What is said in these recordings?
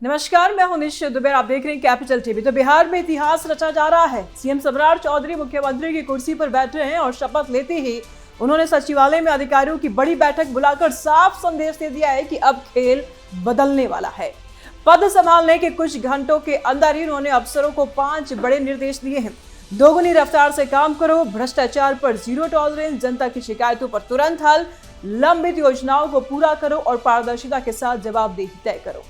नमस्कार, मैं हूं निश्चित दुबे। आप देख रहे हैं कैपिटल टीवी। तो बिहार में इतिहास रचा जा रहा है। सीएम सम्राट चौधरी मुख्यमंत्री की कुर्सी पर बैठे हैं और शपथ लेते ही उन्होंने सचिवालय में अधिकारियों की बड़ी बैठक बुलाकर साफ संदेश दे दिया है कि अब खेल बदलने वाला है। पद संभालने के कुछ घंटों के अंदर ही उन्होंने अफसरों को 5 बड़े निर्देश दिए हैं। दोगुनी रफ्तार से काम करो, भ्रष्टाचार पर जीरो टॉलरेंस, जनता की शिकायतों पर तुरंत हल, लंबित योजनाओं को पूरा करो और पारदर्शिता के साथ जवाबदेही तय करो।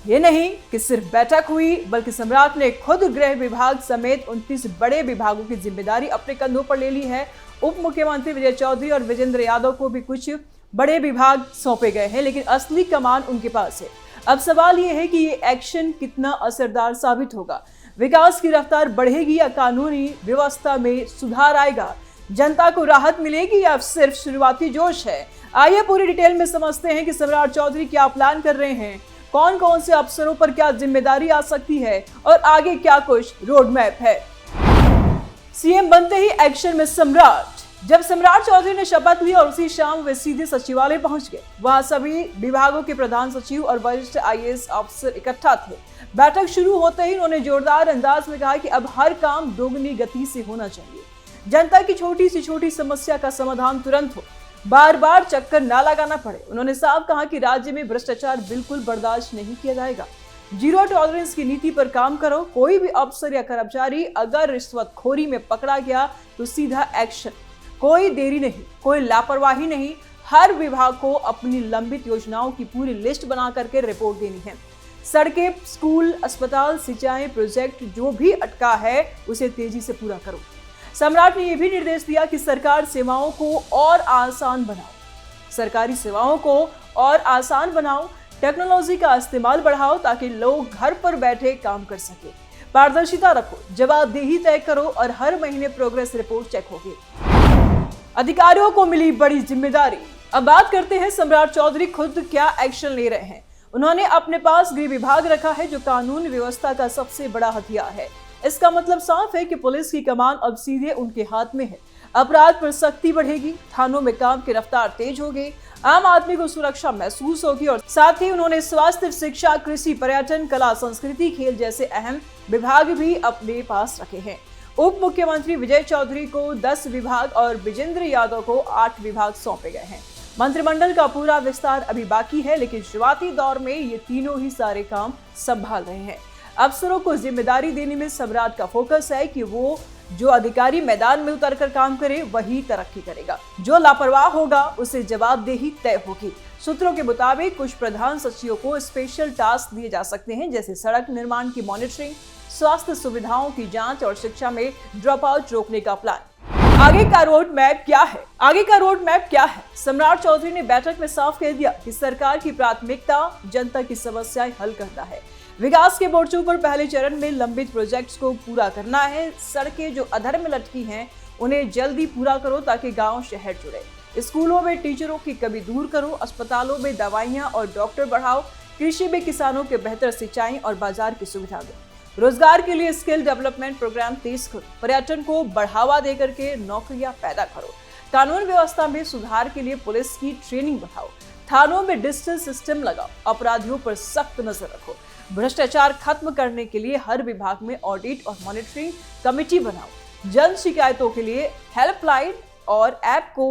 ये नहीं कि सिर्फ बैठक हुई, बल्कि सम्राट ने खुद गृह विभाग समेत 29 बड़े विभागों की जिम्मेदारी अपने कंधों पर ले ली है। उप मुख्यमंत्री विजय चौधरी और विजेंद्र यादव को भी कुछ बड़े विभाग सौंपे गए हैं, लेकिन असली कमान उनके पास है। अब सवाल ये है कि ये एक्शन कितना असरदार साबित होगा। विकास की रफ्तार बढ़ेगी या कानूनी व्यवस्था में सुधार आएगा? जनता को राहत मिलेगी या सिर्फ शुरुआती जोश है? आइए पूरी डिटेल में समझते हैं कि सम्राट चौधरी क्या प्लान कर रहे हैं, कौन कौन से अफसरों पर क्या जिम्मेदारी आ सकती है और आगे क्या कुछ रोड मैप है। सीएम बनते ही एक्शन में सम्राट। जब सम्राट चौधरी ने शपथ ली और उसी शाम वे सीधे सचिवालय पहुंच गए। वहां सभी विभागों के प्रधान सचिव और वरिष्ठ आईएएस अफसर इकट्ठा थे। बैठक शुरू होते ही उन्होंने जोरदार अंदाज में कहा कि अब हर काम दोगुनी गति से होना चाहिए। जनता की छोटी से छोटी समस्या का समाधान तुरंत हो, बार बार चक्कर ना लगाना पड़े। उन्होंने साफ कहा कि राज्य में भ्रष्टाचार बिल्कुल बर्दाश्त नहीं किया जाएगा। जीरो टॉलरेंस की नीति पर काम करो। कोई भी अफसर या कर्मचारी अगर रिश्वतखोरी में पकड़ा गया तो सीधा एक्शन। कोई देरी नहीं, कोई लापरवाही नहीं। हर विभाग को अपनी लंबित योजनाओं की पूरी लिस्ट बना करके रिपोर्ट देनी है। सड़कें, स्कूल, अस्पताल, सिंचाई प्रोजेक्ट जो भी अटका है उसे तेजी से पूरा करो। सम्राट ने यह भी निर्देश दिया कि सरकार सेवाओं को और आसान बनाओ। सरकारी सेवाओं को और आसान बनाओ, टेक्नोलॉजी का इस्तेमाल बढ़ाओ ताकि लोग घर पर बैठे काम कर सके। पारदर्शिता रखो, जवाबदेही तय करो और हर महीने प्रोग्रेस रिपोर्ट चेक होगी। अधिकारियों को मिली बड़ी जिम्मेदारी। अब बात करते हैं सम्राट चौधरी खुद क्या एक्शन ले रहे हैं। उन्होंने अपने पास गृह विभाग रखा है जो कानून व्यवस्था का सबसे बड़ा हथियार है। इसका मतलब साफ है कि पुलिस की कमान अब सीधे उनके हाथ में है। अपराध पर सख्ती बढ़ेगी, थानों में काम की रफ्तार तेज होगी, आम आदमी को सुरक्षा महसूस होगी और साथ ही उन्होंने स्वास्थ्य, शिक्षा, कृषि, पर्यटन, कला, संस्कृति, खेल जैसे अहम विभाग भी अपने पास रखे हैं। उप मुख्यमंत्री विजय चौधरी को 10 विभाग और विजेंद्र यादव को 8 विभाग सौंपे गए हैं। मंत्रिमंडल का पूरा विस्तार अभी बाकी है, लेकिन शुरुआती दौर में ये तीनों ही सारे काम संभाल रहे हैं। अफसरों को जिम्मेदारी देने में सम्राट का फोकस है कि वो जो अधिकारी मैदान में उतरकर काम करे वही तरक्की करेगा। जो लापरवाह होगा उसे जवाबदेही तय होगी। सूत्रों के मुताबिक कुछ प्रधान सचिवों को स्पेशल टास्क दिए जा सकते हैं, जैसे सड़क निर्माण की मॉनिटरिंग, स्वास्थ्य सुविधाओं की जांच और शिक्षा में ड्रॉप आउट रोकने का प्लान। आगे का रोड मैप क्या है? सम्राट चौधरी ने बैठक में साफ कह दिया कि सरकार की प्राथमिकता जनता की समस्याएं हल करना है। विकास के मोर्चों पर पहले चरण में लंबित प्रोजेक्ट्स को पूरा करना है। सड़कें जो अधर में लटकी हैं उन्हें जल्दी पूरा करो ताकि गांव शहर जुड़े। स्कूलों में टीचरों की कमी दूर करो, अस्पतालों में दवाइयां और डॉक्टर बढ़ाओ, कृषि में किसानों के बेहतर सिंचाई और बाजार की सुविधा दो, रोजगार के लिए स्किल डेवलपमेंट प्रोग्राम तेज करो, पर्यटन को बढ़ावा देकर के नौकरियां पैदा करो, कानून व्यवस्था में सुधार के लिए पुलिस की ट्रेनिंग बढ़ाओ, थानों में डिजिटल सिस्टम लगाओ, अपराधियों पर सख्त नजर रखो, भ्रष्टाचार खत्म करने के लिए हर विभाग में ऑडिट और मॉनिटरिंग कमेटी बनाओ, जन शिकायतों के लिए हेल्पलाइन और ऐप को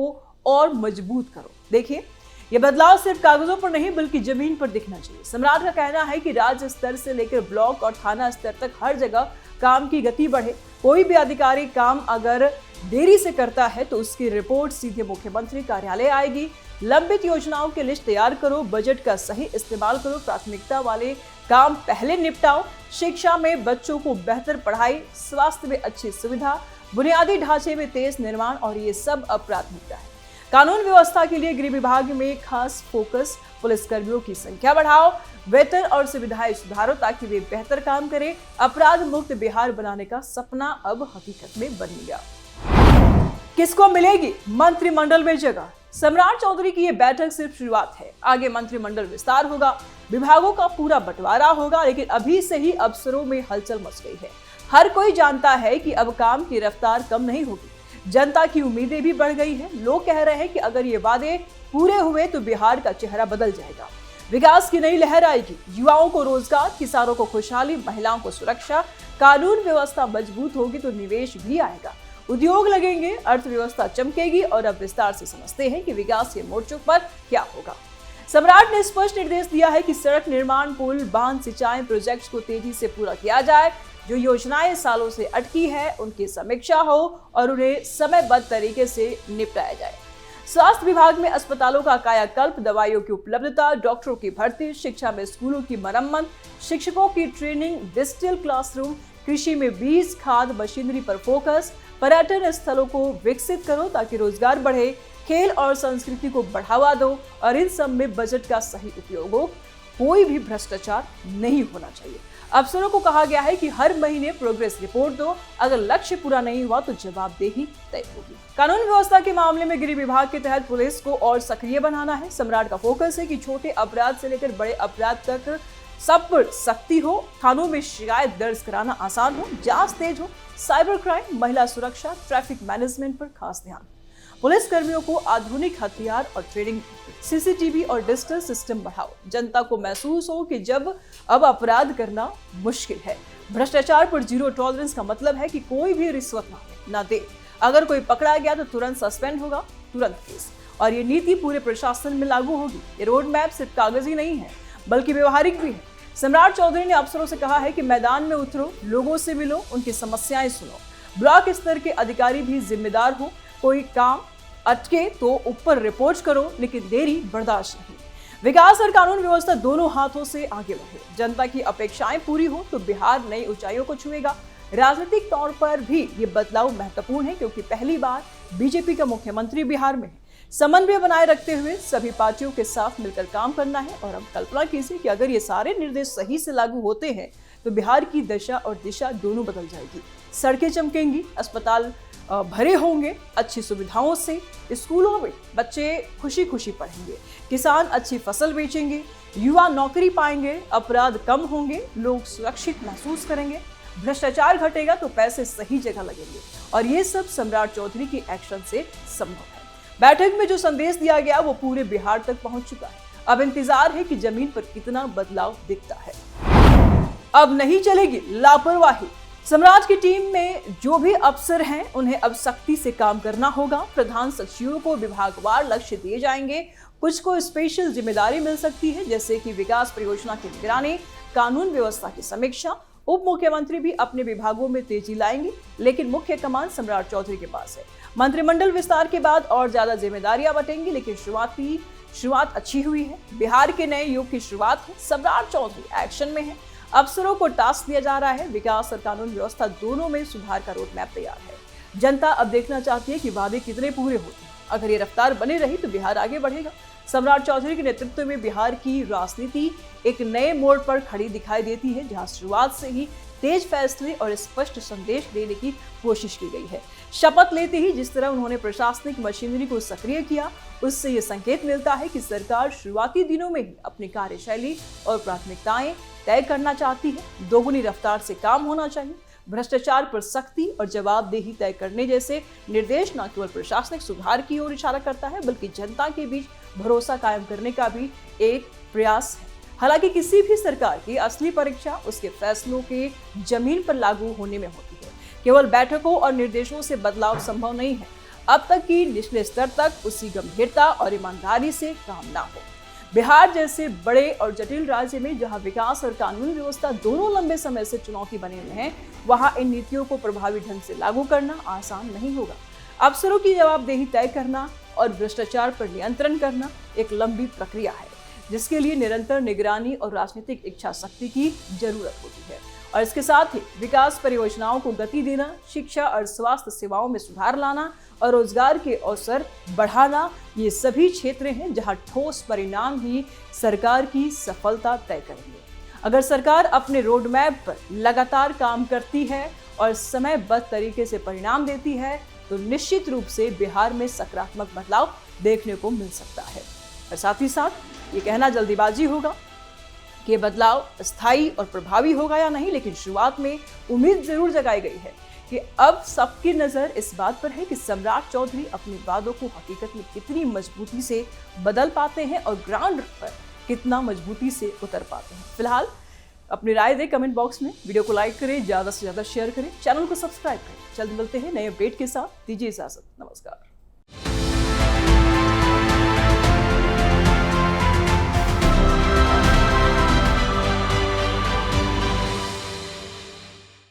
और मजबूत करो। देखिए, ये बदलाव सिर्फ कागजों पर नहीं बल्कि जमीन पर दिखना चाहिए। सम्राट का कहना है कि राज्य स्तर से लेकर ब्लॉक और थाना स्तर तक हर जगह काम की गति बढ़े। कोई भी अधिकारी काम अगर देरी से करता है तो उसकी रिपोर्ट सीधे मुख्यमंत्री कार्यालय आएगी। लंबित योजनाओं की लिस्ट तैयार करो, बजट का सही इस्तेमाल करो, प्राथमिकता वाले काम पहले निपटाओ। शिक्षा में बच्चों को बेहतर पढ़ाई, स्वास्थ्य में अच्छी सुविधा, बुनियादी ढांचे में तेज निर्माण और ये सब अब प्राथमिकता है। कानून व्यवस्था के लिए गृह विभाग में खास फोकस, पुलिस कर्मियों की संख्या बढ़ाओ, वेतन और सुविधाएं सुधारो ताकि वे बेहतर काम करें। अपराध मुक्त बिहार बनाने का सपना अब हकीकत में बन गया। किसको मिलेगी मंत्रिमंडल में जगह? सम्राट चौधरी की ये बैठक सिर्फ शुरुआत है। आगे मंत्रिमंडल विस्तार होगा, विभागों का पूरा बंटवारा होगा, लेकिन अभी से ही अफसरों में हलचल मच गई है। हर कोई जानता है कि अब काम की रफ्तार कम नहीं होगी। जनता की उम्मीदें भी बढ़ गई है। लोग कह रहे हैं कि अगर ये वादे पूरे हुए तो बिहार का चेहरा बदल जाएगा। विकास की नई लहर आएगी, युवाओं को रोजगार, किसानों को खुशहाली, महिलाओं को सुरक्षा, कानून व्यवस्था मजबूत होगी तो निवेश भी आएगा, उद्योग लगेंगे, अर्थव्यवस्था चमकेगी। और अब विस्तार से समझते हैं कि विकास के मोर्चों पर क्या होगा। सम्राट ने स्पष्ट निर्देश दिया है कि सड़क निर्माण, पुल, बांध, सिंचाई प्रोजेक्ट्स को तेजी से पूरा किया जाए। जो योजनाएं सालों से अटकी है उनकी समीक्षा हो और उन्हें समयबद्ध तरीके से निपटाया जाए। स्वास्थ्य विभाग में अस्पतालों का कायाकल्प, दवाइयों की उपलब्धता, डॉक्टरों की भर्ती, शिक्षा में स्कूलों की मरम्मत, शिक्षकों की ट्रेनिंग, डिजिटल क्लासरूम, कृषि में बीज, खाद, मशीनरी पर फोकस, पर्यटन स्थलों को विकसित करो ताकि रोजगार बढ़े, खेल और संस्कृति को बढ़ावा दो और इन सब में बजट का सही उपयोग हो। कोई भी भ्रष्टाचार नहीं होना चाहिए। अफसरों को कहा गया है कि हर महीने प्रोग्रेस रिपोर्ट दो, अगर लक्ष्य पूरा नहीं हुआ तो जवाबदेही तय होगी। कानून व्यवस्था के मामले में गृह विभाग के तहत पुलिस को और सक्रिय बनाना है। सम्राट का फोकस है कि छोटे अपराध से लेकर बड़े अपराध तक सब पर सख्ती हो, थानों में शिकायत दर्ज कराना आसान हो, जांच तेज हो, साइबर क्राइम, महिला सुरक्षा, ट्रैफिक मैनेजमेंट पर खास ध्यान। पुलिस कर्मियों को आधुनिक हथियार और ट्रेनिंग, सीसीटीवी और डिजिटल सिस्टम बढ़ाओ। जनता को महसूस हो कि जब अब अपराध करना मुश्किल है। भ्रष्टाचार पर जीरो टॉलरेंस का मतलब है कि कोई भी रिश्वत ना दे। अगर कोई पकड़ा गया तो तुरंत सस्पेंड होगा, तुरंत केस। और ये नीति पूरे प्रशासन में लागू होगी। ये रोड मैप सिर्फ कागजी नहीं है बल्कि व्यवहारिक भी है। सम्राट चौधरी ने अफसरों से कहा है कि मैदान में उतरो, लोगों से मिलो, उनकी समस्याएं सुनो। ब्लॉक स्तर के अधिकारी भी जिम्मेदार हो। कोई काम अटके तो ऊपर रिपोर्ट करो, लेकिन देरी बर्दाश्त नहीं। विकास और कानून व्यवस्था दोनों हाथों से आगे बढ़े। जनता की अपेक्षाएं पूरी हो तो बिहार नई ऊंचाइयों को छुएगा। राजनीतिक तौर पर भी ये बदलाव महत्वपूर्ण है क्योंकि पहली बार बीजेपी का मुख्यमंत्री बिहार में है। समन्वय बनाए रखते हुए सभी पार्टियों के साथ मिलकर काम करना है। और अब कल्पना कीजिए कि अगर ये सारे निर्देश सही से लागू होते हैं तो बिहार की दशा और दिशा दोनों बदल जाएगी। सड़कें चमकेंगी, अस्पताल भरे होंगे अच्छी सुविधाओं से, स्कूलों में बच्चे खुशी खुशी पढ़ेंगे, किसान अच्छी फसल बेचेंगे, युवा नौकरी पाएंगे, अपराध कम होंगे, लोग सुरक्षित महसूस करेंगे, भ्रष्टाचार घटेगा तो पैसे सही जगह लगेंगे। और ये सब सम्राट चौधरी की एक्शन से संभव है। बैठक में जो संदेश दिया गया वो पूरे बिहार तक पहुंच चुका है। अब इंतजार है कि जमीन पर कितना बदलाव दिखता है। अब नहीं चलेगी लापरवाही। सम्राट की टीम में जो भी अफसर हैं उन्हें अब सख्ती से काम करना होगा। प्रधान सचिवों को विभागवार लक्ष्य दिए जाएंगे। कुछ को स्पेशल जिम्मेदारी मिल सकती है, जैसे कि विकास परियोजना की निगरानी, कानून व्यवस्था की समीक्षा। उप मुख्यमंत्री भी अपने विभागों में तेजी लाएंगे, लेकिन मुख्य कमान सम्राट चौधरी के पास है। मंत्रिमंडल विस्तार के बाद और ज्यादा जिम्मेदारियां बटेंगी, लेकिन शुरुआत अच्छी हुई है। बिहार के नए युग की शुरुआत है। सम्राट चौधरी एक्शन में है। अफसरों को टास्क दिया जा रहा है। विकास और कानून व्यवस्था दोनों में सुधार का रोड मैप तैयार है। जनता अब देखना चाहती है कि वादे कितने पूरे होते हैं। अगर ये रफ्तार बनी रही तो बिहार आगे बढ़ेगा। सम्राट चौधरी के नेतृत्व में बिहार की राजनीति एक नए मोड़ पर खड़ी दिखाई देती है, जहां शुरुआत से ही तेज फैसले और स्पष्ट संदेश देने की कोशिश की गई है। शपथ लेते ही जिस तरह उन्होंने प्रशासनिक मशीनरी को सक्रिय किया, उससे ये संकेत मिलता है कि सरकार शुरुआती दिनों में ही अपनी कार्यशैली और प्राथमिकताएं तय करना चाहती है। दोगुनी रफ्तार से काम होना चाहिए। भ्रष्टाचार पर सख्ती और जवाबदेही तय करने जैसे निर्देश न केवल प्रशासनिक सुधार की ओर इशारा करता है, बल्कि जनता के बीच भरोसा कायम करने का भी एक प्रयास है। हालांकि किसी भी सरकार की असली परीक्षा उसके फैसलों के जमीन पर लागू होने में होती है। केवल बैठकों और निर्देशों से बदलाव संभव नहीं है। अब तक की निचले स्तर तक उसी गंभीरता और ईमानदारी से काम ना हो। बिहार जैसे बड़े और जटिल राज्य में जहां विकास और कानून व्यवस्था दोनों लंबे समय से चुनौती बने हुए हैं, वहां इन नीतियों को प्रभावी ढंग से लागू करना आसान नहीं होगा। अफसरों की जवाबदेही तय करना और भ्रष्टाचार पर नियंत्रण करना एक लंबी प्रक्रिया है, जिसके लिए निरंतर निगरानी और राजनीतिक इच्छा शक्ति की जरूरत होती है। और इसके साथ ही विकास परियोजनाओं को गति देना, शिक्षा और स्वास्थ्य सेवाओं में सुधार लाना और रोजगार के अवसर बढ़ाना, ये सभी क्षेत्र हैं जहां ठोस परिणाम ही सरकार की सफलता तय करेंगे। अगर सरकार अपने रोड मैप पर लगातार काम करती है और समयबद्ध तरीके से परिणाम देती है, तो निश्चित रूप से बिहार में सकारात्मक बदलाव देखने को मिल सकता है। और साथ ही साथ ये कहना जल्दीबाजी होगा कि ये बदलाव स्थायी और प्रभावी होगा या नहीं, लेकिन शुरुआत में उम्मीद जरूर जगाई गई है कि अब सबकी नजर इस बात पर है कि सम्राट चौधरी अपने वादों को हकीकत में कितनी मजबूती से बदल पाते हैं और ग्राउंड पर कितना मजबूती से उतर पाते हैं। फिलहाल अपनी राय दें कमेंट बॉक्स में, वीडियो को लाइक करें, ज़्यादा से ज़्यादा शेयर करें, चैनल को सब्सक्राइब करें। जल्द मिलते हैं नए अपडेट के साथ, दीजिए इजाज़त, नमस्कार।